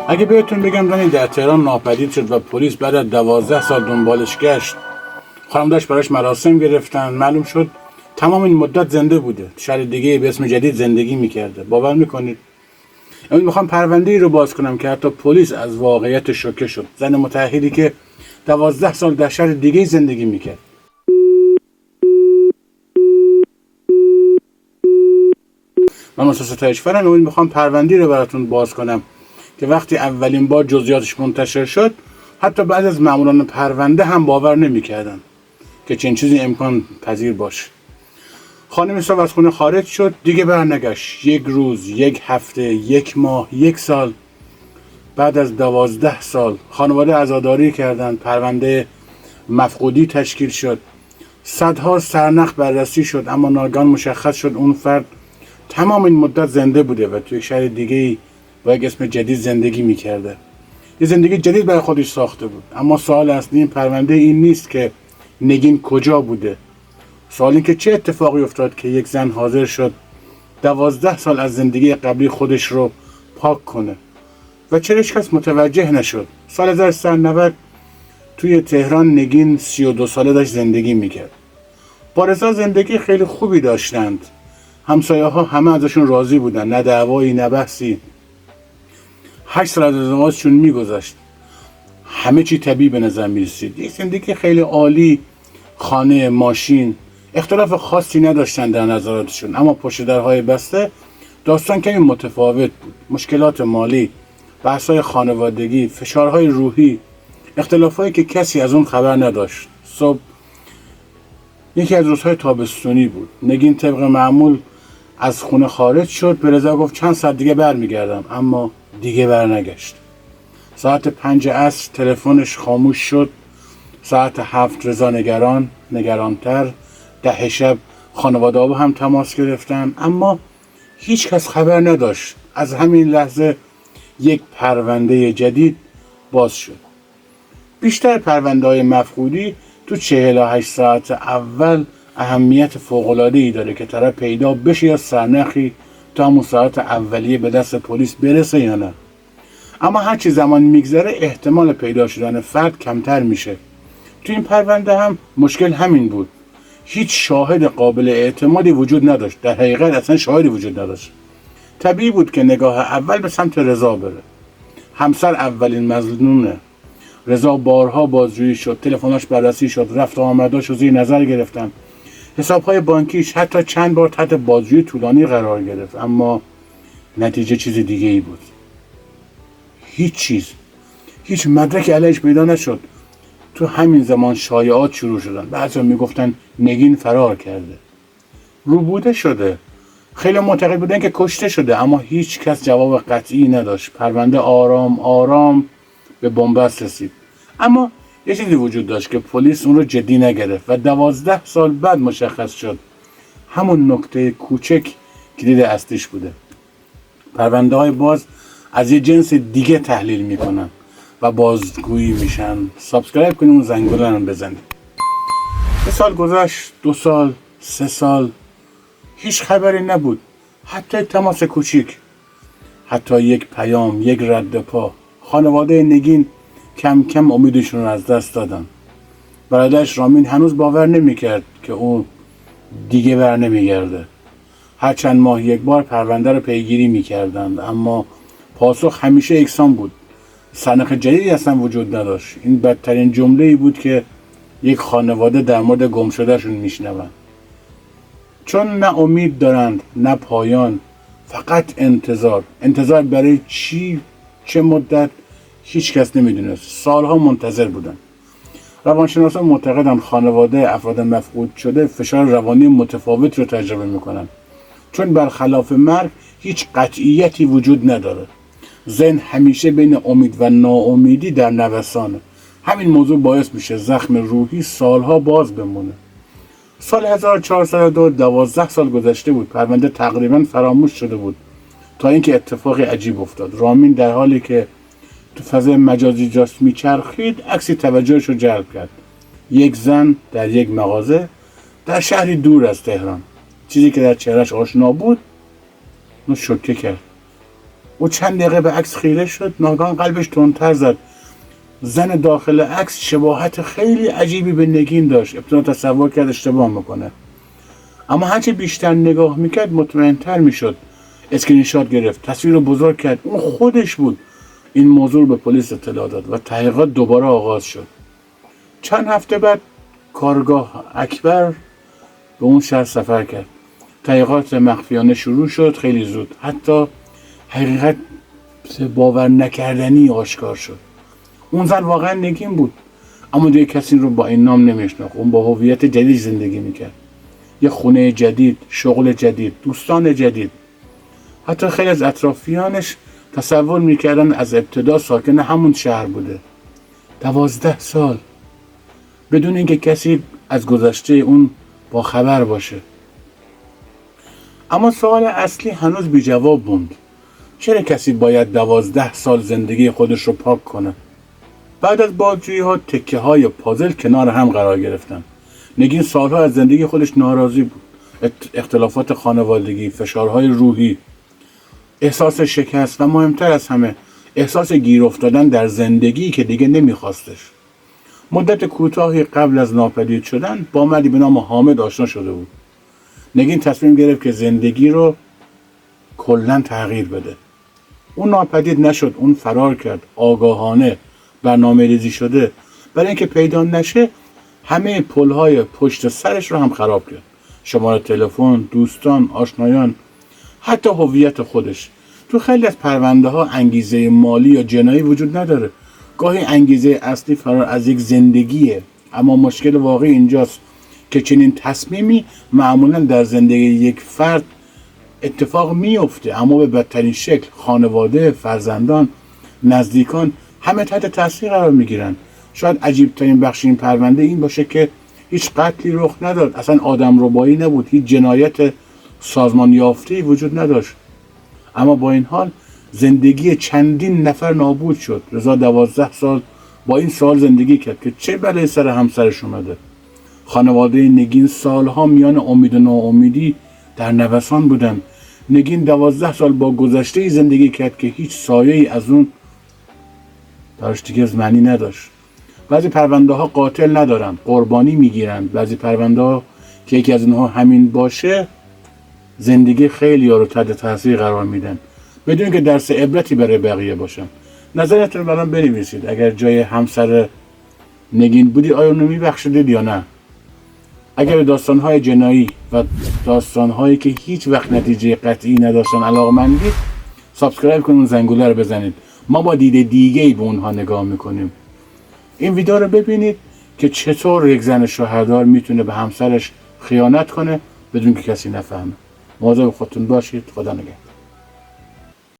اگه بهتون بگم رانی در تهران ناپدید شد و پلیس بعد از 12 سال دنبالش گشت، خانواده‌اش براش مراسم گرفتن، معلوم شد تمام این مدت زنده بوده، شهر دیگه به اسم جدید زندگی میکرده. باور میکنید؟ امروز میخوام پرونده ای رو باز کنم که حتی پلیس از واقعیت شوکه شد. زن متأهلی که 12 سال در شهر دیگه زندگی میکرد. من مستر ستایشفرم. امروز میخوام پرونده رو براتون باز کنم که وقتی اولین بار جزئیاتش منتشر شد، حتی بعد از ماموران پرونده هم باور نمیکردن که چنین چیزی امکان پذیر باشه. خانم صاحب از خونه خارج شد، دیگه برنگشت. یک روز، یک هفته، یک ماه، یک سال. بعد از 12 سال خانواده عزاداری کردند، پرونده مفقودی تشکیل شد، صدها سرنخ بررسی شد، اما ناگهان مشخص شد اون فرد تمام این مدت زنده بوده و توی شهر دیگه‌ای با یک اسم جدید زندگی میکرده. یه زندگی جدید برای خودش ساخته بود. اما سوال اصلی این پرونده این نیست که نگین کجا بوده. سوال این که چه اتفاقی افتاد که یک زن حاضر شد 12 سال از زندگی قبلی خودش رو پاک کنه و چرا هیچ کس متوجه نشد. سال 1390 توی تهران نگین 32 ساله داشت زندگی میکرد. با رضا زندگی خیلی خوبی داشتند. همسایه ها همه ازشون راضی بودن، نه دعوایی نه بحثی. 8 سال از ازدواجشون میگذشت، همه چی طبیعی به نظر میرسید. یک زندگی خیلی عالی، خانه، ماشین، اختلاف خاصی نداشتن در نظراتشون. اما پشت درهای بسته داستان کمی متفاوت بود. مشکلات مالی، بحث‌های خانوادگی، فشارهای روحی، اختلافایی که کسی از اون خبر نداشت. صبح یکی از روزهای تابستونی بود. نگین طبق معمول از خونه خارج شد. به رضا گفت چند ساعت دیگه برمیگردم، اما دیگه برنگشت. ساعت 5 عصر تلفنش خاموش شد. ساعت 7 رضا نگرانتر. 10 شب خانواده ها هم تماس گرفتن، اما هیچ کس خبر نداشت. از همین لحظه یک پرونده جدید باز شد. بیشتر پرونده های مفقودی تو 48 ساعت اول اهمیت فوق‌العاده‌ای داره که طرف پیدا بشه یا سرنخی تا همون ساعت اولیه به دست پلیس برسه یا نه. اما هرچی زمان میگذره احتمال پیدا شدن فرد کمتر میشه. تو این پرونده هم مشکل همین بود. هیچ شاهد قابل اعتمادی وجود نداشت. در حقیقت اصلا شاهدی وجود نداشت. طبیعی بود که نگاه اول به سمت رضا بره. همسر اولین مظنونه. رضا بارها بازجویی شد، تلفناش بررسی شد، رفت و آمداش رو زیر نظر گرفتن. حسابهای بانکیش حتی چند بار تحت بازجویی طولانی قرار گرفت، اما نتیجه چیز دیگه ای بود. هیچ مدرکی علیهش پیدا نشد. تو همین زمان شایعات شروع شدن. بعضیا میگفتن نگین فرار کرده، روبوده شده. خیلی معتقد بودن که کشته شده، اما هیچ کس جواب قطعی نداشت. پرونده آرام آرام به بنبست رسید. اما یه چیزی وجود داشت که پلیس اون رو جدی نگرفت و 12 سال بعد مشخص شد همون نکته کوچک کلید اصلیش بوده. پرونده های باز از یه جنس دیگه تحلیل میکنن و بازگویی میشن. سابسکرایب کنید، اون زنگوله رو بزنید. 1 سال گذشت، 2 سال، 3 سال، هیچ خبری نبود. حتی تماس کوچیک، حتی یک پیام، یک رد پا. خانواده نگین کم کم امیدشون رو از دست دادن. برادرش رامین هنوز باور نمیکرد که اون دیگه بر نمیگرده. هر چند ماه یک بار پرونده رو پیگیری میکردند، اما پاسخ همیشه یکسان بود. سرنخ جدیدی اصلا وجود نداشت. این بدترین جمله‌ای بود که یک خانواده در مورد گم شدهشون میشنوند. چون نه امید دارند نه پایان، فقط انتظار برای چی، چه مدت، هیچ کس نمیدونست. سالها منتظر بودن. روانشناسان معتقدند خانواده افراد مفقود شده فشار روانی متفاوت رو تجربه میکنن، چون برخلاف مرگ هیچ قطعیتی وجود نداره. ذهن همیشه بین امید و ناامیدی در نوسانه. همین موضوع باعث میشه زخم روحی سالها باز بمونه. سال 1402 12 سال گذشته بود. پرونده تقریبا فراموش شده بود تا اینکه اتفاقی عجیب افتاد. رامین در حالی که تو فضای مجازی جاست میچرخید، عکسی توجهش رو جلب کرد. یک زن در یک مغازه در شهری دور از تهران. چیزی که در چهرهش آشنا بود اون شوکه کرد. او چند دقیقه به عکس خیره شد، ناگهان قلبش تندتر زد. زن داخل عکس شباهت خیلی عجیبی به نگین داشت. ابتدا تصور کرد اشتباه میکنه، اما هرچی بیشتر نگاه میکرد مطمئن‌تر میشد. اسکرین شات گرفت، تصویر رو بزرگ کرد، اون خودش بود. این موضوع به پلیس اطلاع داد و تحقیقات دوباره آغاز شد. چند هفته بعد کارگاه اکبر به اون شهر سفر کرد. تحقیقات مخفیانه شروع شد خیلی زود. حتی حقیقت باور نکردنی آشکار شد. اون زن واقعا نگین بود، اما دیگه کسی رو با این نام نمیشناخت. اون با هویت جدید زندگی میکرد. یه خونه جدید، شغل جدید، دوستان جدید. حتی خیلی از اطرافیانش تصور میکردن از ابتدا ساکن همون شهر بوده. 12 سال بدون اینکه کسی از گذشته اون با خبر باشه. اما سوال اصلی هنوز بی جواب موند. چرا کسی باید 12 سال زندگی خودش رو پاک کنه؟ بعد از بازجویی ها تکه های پازل کنار هم قرار گرفتن. نگین سالها از زندگی خودش ناراضی بود. اختلافات خانوادگی، فشارهای روحی، احساس شکست و مهمتر از همه احساس گیر افتادن در زندگی که دیگه نمیخواستش. مدت کوتاهی قبل از ناپدید شدن با مردی به نام حامد آشنا شده بود. نگین تصمیم گرفت که زندگی رو کلاً تغییر بده. اون ناپدید نشد، اون فرار کرد. آگاهانه، برنامه ریزی شده. برای اینکه پیدا نشه همه پل‌های پشت سرش رو هم خراب کرد. شماره تلفن، دوستان، آشنایان، حتی هویت خودش. تو خیلی از پرونده ها انگیزه مالی یا جنایی وجود نداره. گاهی انگیزه اصلی فرار از یک زندگیه. اما مشکل واقعی اینجاست که چنین تصمیمی معمولا در زندگی یک فرد اتفاق میفته، اما به بدترین شکل. خانواده، فرزندان، نزدیکان همه تحت تاثیر قرار میگیرن. شاید عجیب ترین بخش این پرونده این باشه که هیچ قتلی رخ نداد، اصلا آدم ربایی نبود، هیچ جنایت سازمان یافته‌ای وجود نداشت. اما با این حال زندگی چندین نفر نابود شد. رضا 12 سال با این سوال زندگی کرد که چه بلایی سر همسرش اومده. خانواده نگین سالها میان امید و ناامیدی در نوسان بودن. نگین 12 سال با گذشته زندگی کرد که هیچ سایه‌ای از اون براش دیگه معنی نداشت. بعضی پرونده ها قاتل ندارن، قربانی میگیرن. بعضی پرونده ها که یکی از اونها همین باشه زندگی خیلی ها رو تحت تاثیر قرار میدن بدون که درس عبرتی برای بقیه باشن. نظرتون رو برام بنویسید. اگر جای همسر نگین بودی آیا اونو میبخشیدید یا نه؟ اگر به داستانهای جنایی و داستانهایی که هیچ وقت نتیجه قطعی نداشتن علاقه‌مندید، سابسکرایب کنید، اون زنگوله رو بزنید. ما با دید دیگه‌ای به اونها نگاه میکنیم. این ویدیو رو ببینید که چطور یک زن شوهردار میتونه به همسرش خیانت کنه بدون که کسی نفهمه. مواظب خودتون باشید. خدا نگهدار.